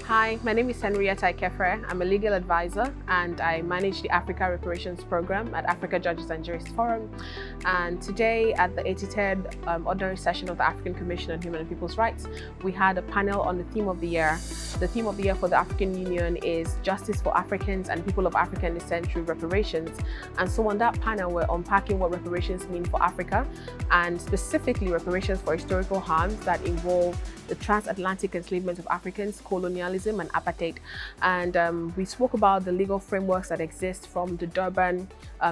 Hi, my name is Henrietta Ekefre. I'm a legal advisor and I manage the Africa Reparations Program at Africa Judges and Jurists Forum. And today at the 83rd Ordinary Session of the African Commission on Human and People's Rights, we had a panel on the theme of the year. The theme of the year for the African Union is Justice for Africans and People of African Descent through Reparations. And so on that panel, we're unpacking what reparations mean for Africa, and specifically reparations for historical harms that involve the transatlantic enslavement of Africans, colonialism and apartheid. And we spoke about the legal frameworks that exist from the Durban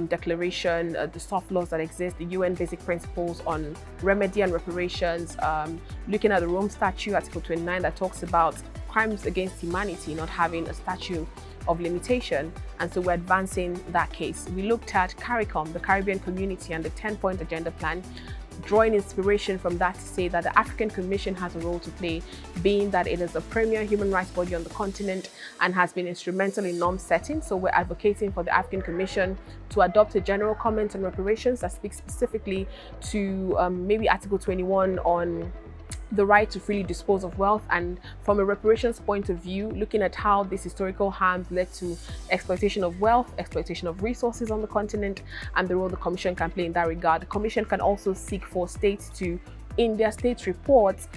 Declaration, the soft laws that exist, the UN Basic Principles on remedy and reparations, looking at the Rome Statute, Article 29, that talks about crimes against humanity not having a statute of limitation, and so we're advancing that case. We looked at CARICOM, the Caribbean Community, and the 10-point agenda plan, drawing inspiration from that to say that the African Commission has a role to play, being that it is a premier human rights body on the continent and has been instrumental in norm setting. So we're advocating for the African Commission to adopt a general comment on reparations that speaks specifically to maybe Article 21 on the right to freely dispose of wealth, and from a reparations point of view, looking at how these historical harms led to exploitation of wealth, exploitation of resources on the continent, and the role the Commission can play in that regard. The Commission can also seek for states to, in their state reports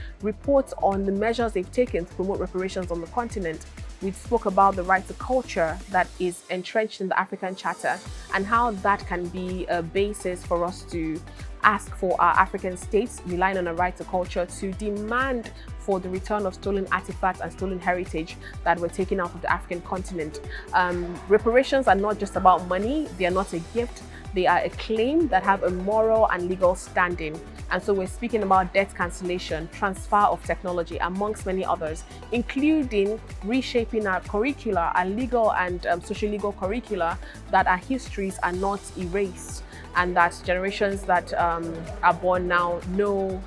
on the measures they've taken to promote reparations on the continent. We spoke about the right to culture that is entrenched in the African Charter and how that can be a basis for us to ask for our African states, relying on a right to culture, to demand for the return of stolen artifacts and stolen heritage that were taken out of the African continent. Reparations are not just about money, they are not a gift, they are a claim that have a moral and legal standing. And so we're speaking about debt cancellation, transfer of technology, amongst many others, including reshaping our curricula, our legal and social legal curricula, that our histories are not erased, and that generations that are born now know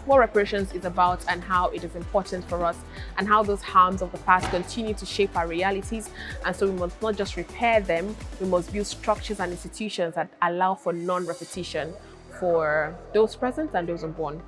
what reparations is about and how it is important for us, and how those harms of the past continue to shape our realities. And so we must not just repair them, we must build structures and institutions that allow for non-repetition for those present and those unborn.